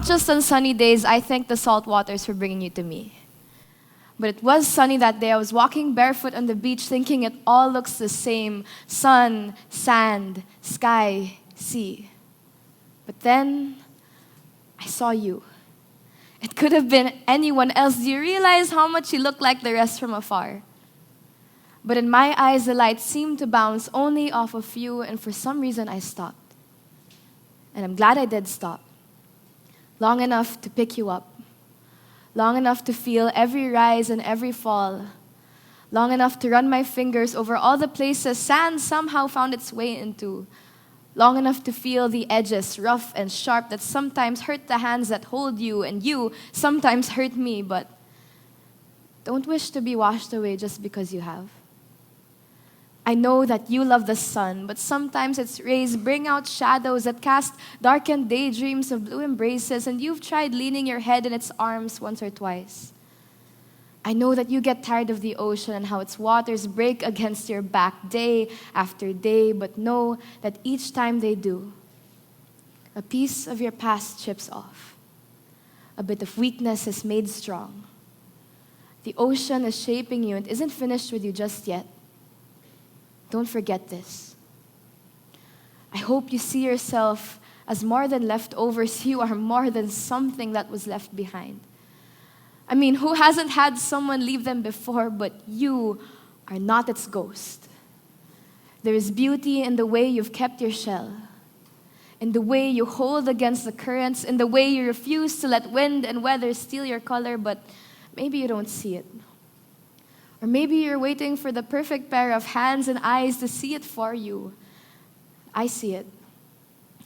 not just on sunny days, I thank the salt waters for bringing you to me. But it was sunny that day. I was walking barefoot on the beach thinking it all looks the same. Sun, sand, sky, sea. But then, I saw you. It could have been anyone else. Do you realize how much you look like the rest from afar? But in my eyes, the light seemed to bounce only off of you, and for some reason, I stopped. And I'm glad I did stop. Long enough to pick you up. Long enough to feel every rise and every fall. Long enough to run my fingers over all the places sand somehow found its way into. Long enough to feel the edges, rough and sharp, that sometimes hurt the hands that hold you, and you sometimes hurt me, but don't wish to be washed away just because you have. I know that you love the sun, but sometimes its rays bring out shadows that cast darkened daydreams of blue embraces, and you've tried leaning your head in its arms once or twice. I know that you get tired of the ocean and how its waters break against your back day after day, but know that each time they do, a piece of your past chips off. A bit of weakness is made strong. The ocean is shaping you and isn't finished with you just yet. Don't forget this. I hope you see yourself as more than leftovers. You are more than something that was left behind. I mean, who hasn't had someone leave them before, but you are not its ghost. There is beauty in the way you've kept your shell, in the way you hold against the currents, in the way you refuse to let wind and weather steal your color, but maybe you don't see it. Or maybe you're waiting for the perfect pair of hands and eyes to see it for you. I see it.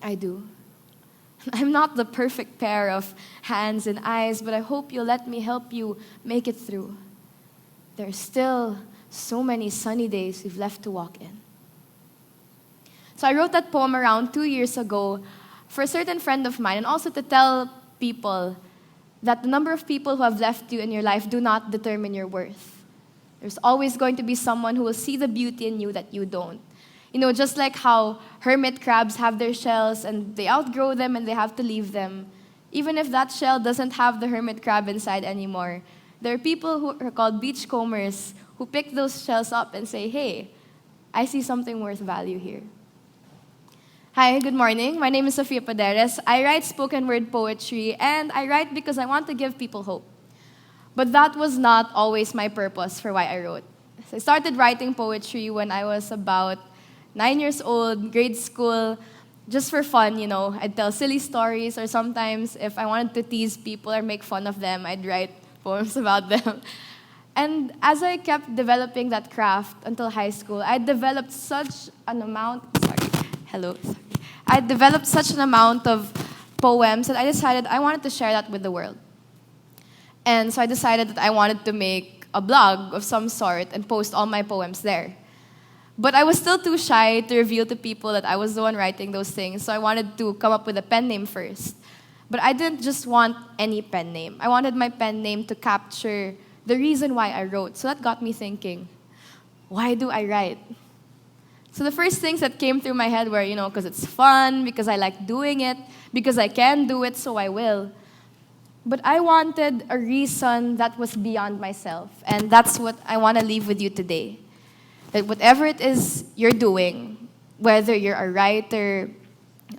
I do. I'm not the perfect pair of hands and eyes, but I hope you'll let me help you make it through. There are still so many sunny days we've left to walk in. So I wrote that poem around 2 years ago for a certain friend of mine, and also to tell people that the number of people who have left you in your life do not determine your worth. There's always going to be someone who will see the beauty in you that you don't. You know, just like how hermit crabs have their shells and they outgrow them and they have to leave them. Even if that shell doesn't have the hermit crab inside anymore, there are people who are called beachcombers who pick those shells up and say, hey, I see something worth value here. Hi, good morning. My name is Sofia Paderes. I write spoken word poetry, and I write because I want to give people hope. But that was not always my purpose for why I wrote. So I started writing poetry when I was about 9 years old, grade school, just for fun, you know. I'd tell silly stories, or sometimes if I wanted to tease people or make fun of them, I'd write poems about them. And as I kept developing that craft until high school, I developed such an amount of poems that I decided I wanted to share that with the world. And so I decided that I wanted to make a blog of some sort and post all my poems there. But I was still too shy to reveal to people that I was the one writing those things, so I wanted to come up with a pen name first. But I didn't just want any pen name. I wanted my pen name to capture the reason why I wrote. So that got me thinking, why do I write? So the first things that came through my head were, because it's fun, because I like doing it, because I can do it, so I will. But I wanted a reason that was beyond myself, and that's what I want to leave with you today. That whatever it is you're doing, whether you're a writer,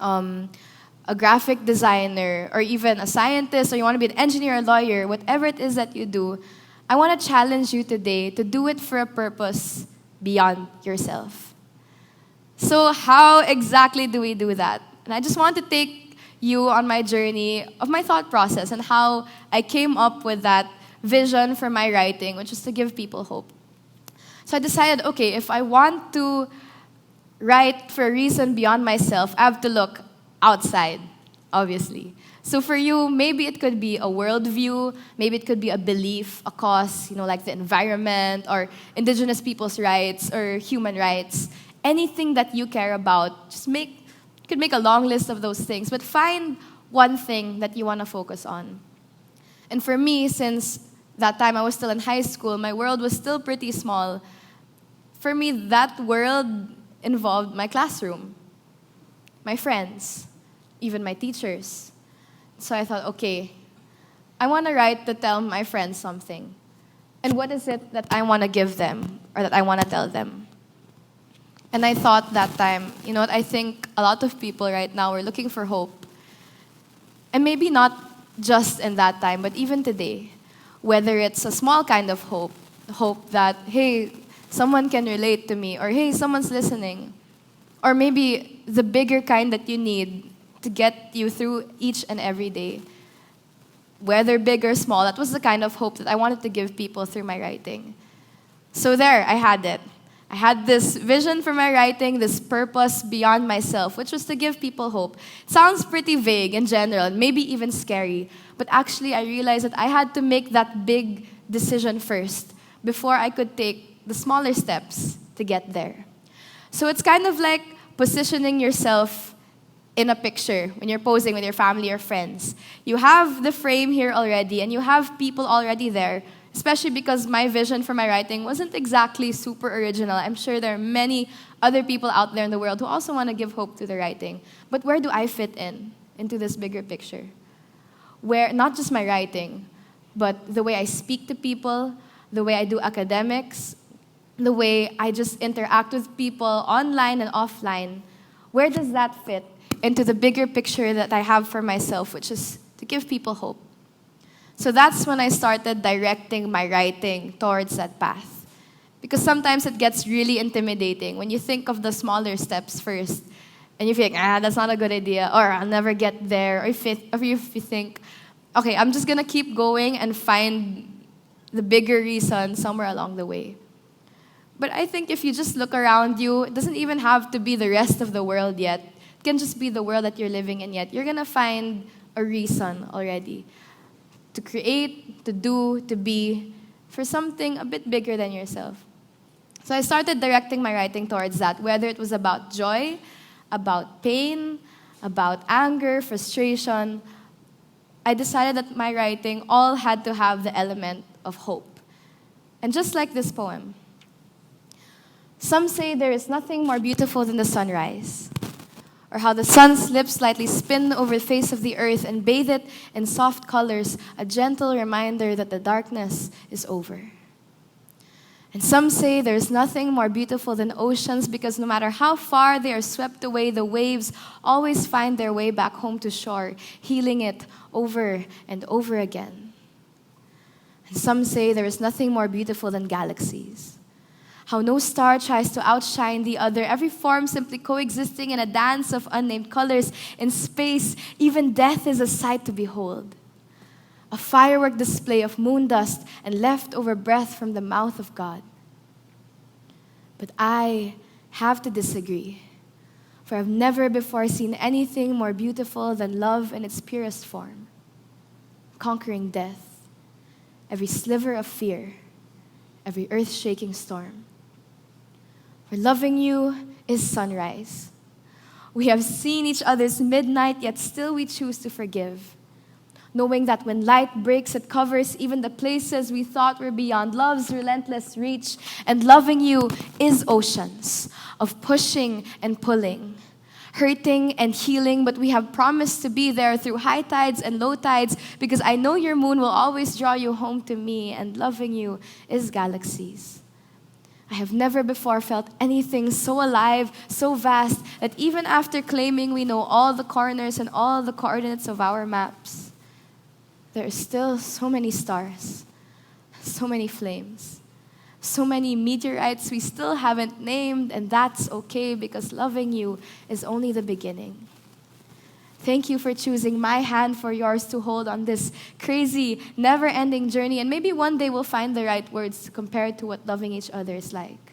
a graphic designer, or even a scientist, or you want to be an engineer or lawyer, whatever it is that you do, I want to challenge you today to do it for a purpose beyond yourself. So how exactly do we do that? And I just want to take you on my journey of my thought process and how I came up with that vision for my writing, which is to give people hope. So I decided, okay, if I want to write for a reason beyond myself, I have to look outside, obviously. So for you, maybe it could be a worldview, maybe it could be a belief, a cause, like the environment or indigenous people's rights or human rights. Anything that you care about, you could make a long list of those things, but find one thing that you want to focus on. And for me, since that time I was still in high school, my world was still pretty small. For me, that world involved my classroom, my friends, even my teachers. So I thought, okay, I want to write to tell my friends something. And what is it that I want to give them or that I want to tell them? And I thought that time, you know what, I think a lot of people right now are looking for hope. And maybe not just in that time, but even today. Whether it's a small kind of hope that, hey, someone can relate to me, or hey, someone's listening. Or maybe the bigger kind that you need to get you through each and every day. Whether big or small, that was the kind of hope that I wanted to give people through my writing. So there, I had it. I had this vision for my writing, this purpose beyond myself, which was to give people hope. It sounds pretty vague in general, maybe even scary, but actually I realized that I had to make that big decision first before I could take the smaller steps to get there. So it's kind of like positioning yourself in a picture when you're posing with your family or friends. You have the frame here already, and you have people already there, especially because my vision for my writing wasn't exactly super original. I'm sure there are many other people out there in the world who also want to give hope to the writing. But where do I fit into this bigger picture? Where not just my writing, but the way I speak to people, the way I do academics, the way I just interact with people online and offline. Where does that fit into the bigger picture that I have for myself, which is to give people hope? So that's when I started directing my writing towards that path. Because sometimes it gets really intimidating when you think of the smaller steps first, and you think, that's not a good idea, or I'll never get there, or if you think, okay, I'm just gonna keep going and find the bigger reason somewhere along the way. But I think if you just look around you, it doesn't even have to be the rest of the world yet. It can just be the world that you're living in yet. You're going to find a reason already to create, to do, to be for something a bit bigger than yourself. So I started directing my writing towards that, whether it was about joy, about pain, about anger, frustration. I decided that my writing all had to have the element of hope. And just like this poem, some say there is nothing more beautiful than the sunrise, or how the sun's lips lightly spin over the face of the earth and bathe it in soft colors, a gentle reminder that the darkness is over. And some say there is nothing more beautiful than oceans, because no matter how far they are swept away, the waves always find their way back home to shore, healing it over and over again. And some say there is nothing more beautiful than galaxies. How no star tries to outshine the other, every form simply coexisting in a dance of unnamed colors. In space, even death is a sight to behold. A firework display of moon dust and leftover breath from the mouth of God. But I have to disagree, for I've never before seen anything more beautiful than love in its purest form, conquering death, every sliver of fear, every earth-shaking storm. For loving you is sunrise. We have seen each other's midnight, yet still we choose to forgive. Knowing that when light breaks, it covers even the places we thought were beyond love's relentless reach. And loving you is oceans of pushing and pulling, hurting and healing, but we have promised to be there through high tides and low tides, because I know your moon will always draw you home to me, and loving you is galaxies. I have never before felt anything so alive, so vast, that even after claiming we know all the corners and all the coordinates of our maps, there are still so many stars, so many flames, so many meteorites we still haven't named, and that's okay, because loving you is only the beginning. Thank you for choosing my hand for yours to hold on this crazy, never-ending journey, and maybe one day we'll find the right words to compare to what loving each other is like,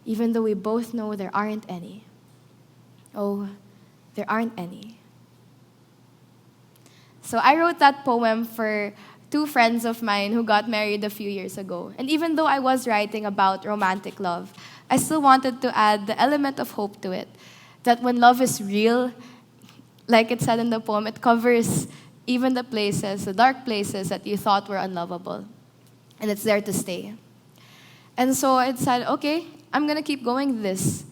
even though we both know there aren't any. Oh, there aren't any. So I wrote that poem for two friends of mine who got married a few years ago. And even though I was writing about romantic love, I still wanted to add the element of hope to it. That when love is real, like it said in the poem, it covers even the places, the dark places that you thought were unlovable. And it's there to stay. And so I said, okay, I'm going to keep going with this.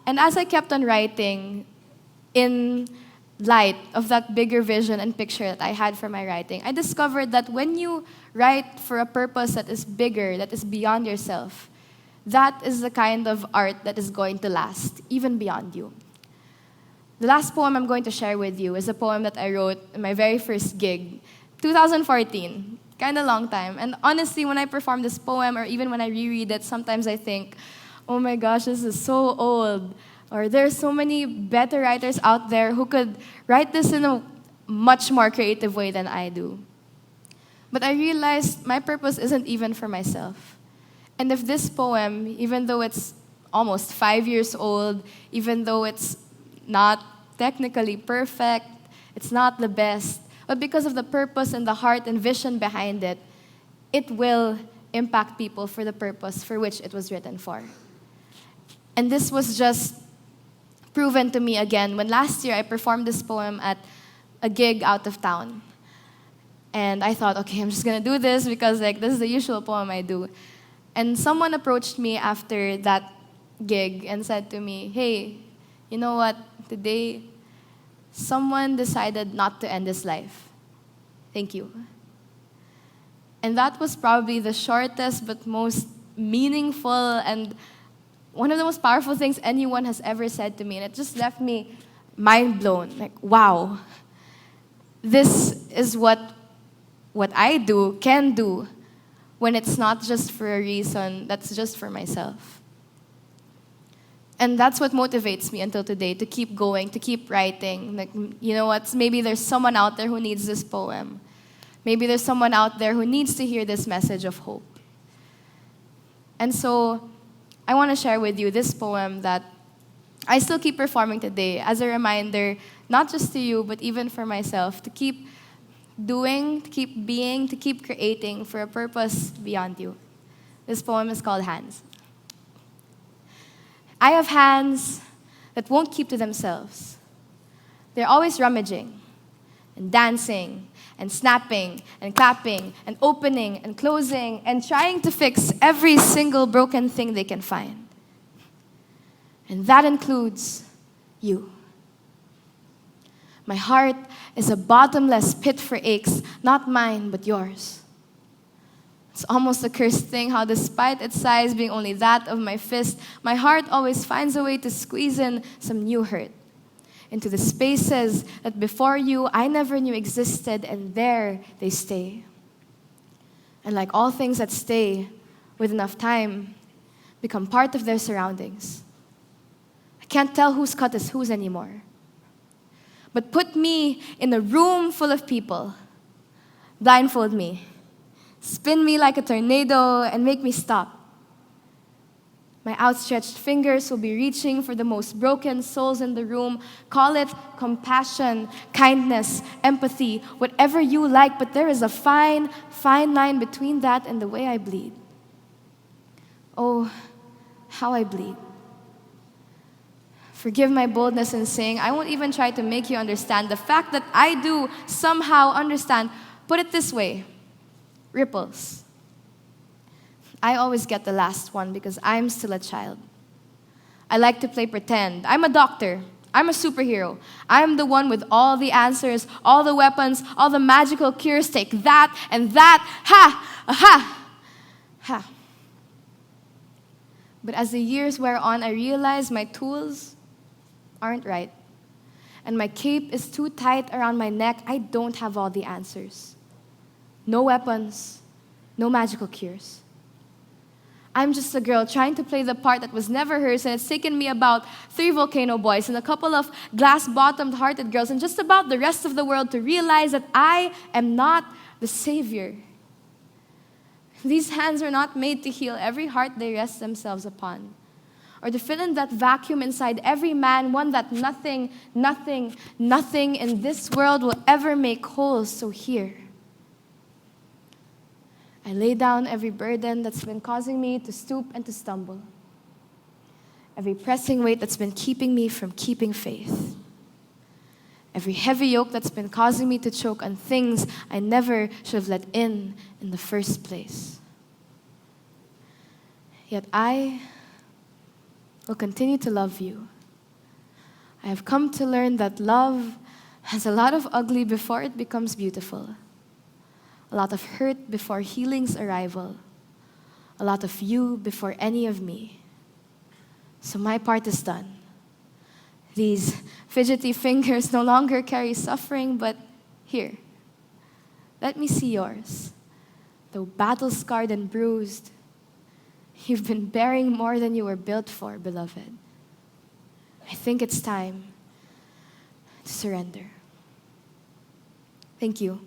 And as I kept on writing, in light of that bigger vision and picture that I had for my writing, I discovered that when you write for a purpose that is bigger, that is beyond yourself, that is the kind of art that is going to last, even beyond you. The last poem I'm going to share with you is a poem that I wrote in my very first gig, 2014, kind of long time. And honestly, when I perform this poem, or even when I reread it, sometimes I think, oh my gosh, this is so old. Or there's so many better writers out there who could write this in a much more creative way than I do. But I realized my purpose isn't even for myself. And if this poem, even though it's almost 5 years old, even though it's not technically perfect, it's not the best, but because of the purpose and the heart and vision behind it, it will impact people for the purpose for which it was written for. And this was just proven to me again when last year I performed this poem at a gig out of town. And I thought, okay, I'm just going to do this because this is the usual poem I do. And someone approached me after that gig and said to me, hey, you know what? Today, someone decided not to end his life. Thank you. And that was probably the shortest but most meaningful and one of the most powerful things anyone has ever said to me. And it just left me mind blown. Wow. This is what I do, can do, when it's not just for a reason, that's just for myself. And that's what motivates me until today, to keep going, to keep writing. You know what? Maybe there's someone out there who needs this poem. Maybe there's someone out there who needs to hear this message of hope. And so I want to share with you this poem that I still keep performing today as a reminder, not just to you, but even for myself, to keep doing, to keep being, to keep creating for a purpose beyond you. This poem is called Hands. I have hands that won't keep to themselves. They're always rummaging and dancing and snapping and clapping and opening and closing and trying to fix every single broken thing they can find. And that includes you. My heart is a bottomless pit for aches, not mine, but yours. It's almost a cursed thing how despite its size being only that of my fist, my heart always finds a way to squeeze in some new hurt into the spaces that before you I never knew existed, and there they stay. And like all things that stay, with enough time, become part of their surroundings. I can't tell whose cut is whose anymore. But put me in a room full of people, blindfold me, spin me like a tornado, and make me stop. My outstretched fingers will be reaching for the most broken souls in the room. Call it compassion, kindness, empathy, whatever you like, but there is a fine, fine line between that and the way I bleed. Oh, how I bleed. Forgive my boldness in saying I won't even try to make you understand. The fact that I do somehow understand, put it this way, ripples. I always get the last one because I'm still a child. I like to play pretend. I'm a doctor. I'm a superhero. I'm the one with all the answers, all the weapons, all the magical cures. Take that and that. Ha! Aha! Ha! But as the years wear on, I realize my tools aren't right. And my cape is too tight around my neck. I don't have all the answers. No weapons, no magical cures. I'm just a girl trying to play the part that was never hers, and it's taken me about 3 volcano boys and a couple of glass-bottomed hearted girls and just about the rest of the world to realize that I am not the savior. These hands are not made to heal every heart they rest themselves upon, or to fill in that vacuum inside every man, one that nothing, nothing, nothing in this world will ever make whole. So here, I lay down every burden that's been causing me to stoop and to stumble, every pressing weight that's been keeping me from keeping faith, every heavy yoke that's been causing me to choke on things I never should have let in the first place. Yet I will continue to love you. I have come to learn that love Has a lot of ugly before it becomes beautiful. A lot of hurt before healing's arrival. A lot of you before any of me. So my part is done. These fidgety fingers no longer carry suffering, but here, let me see yours. Though battle-scarred and bruised, you've been bearing more than you were built for, beloved. I think it's time to surrender. Thank you.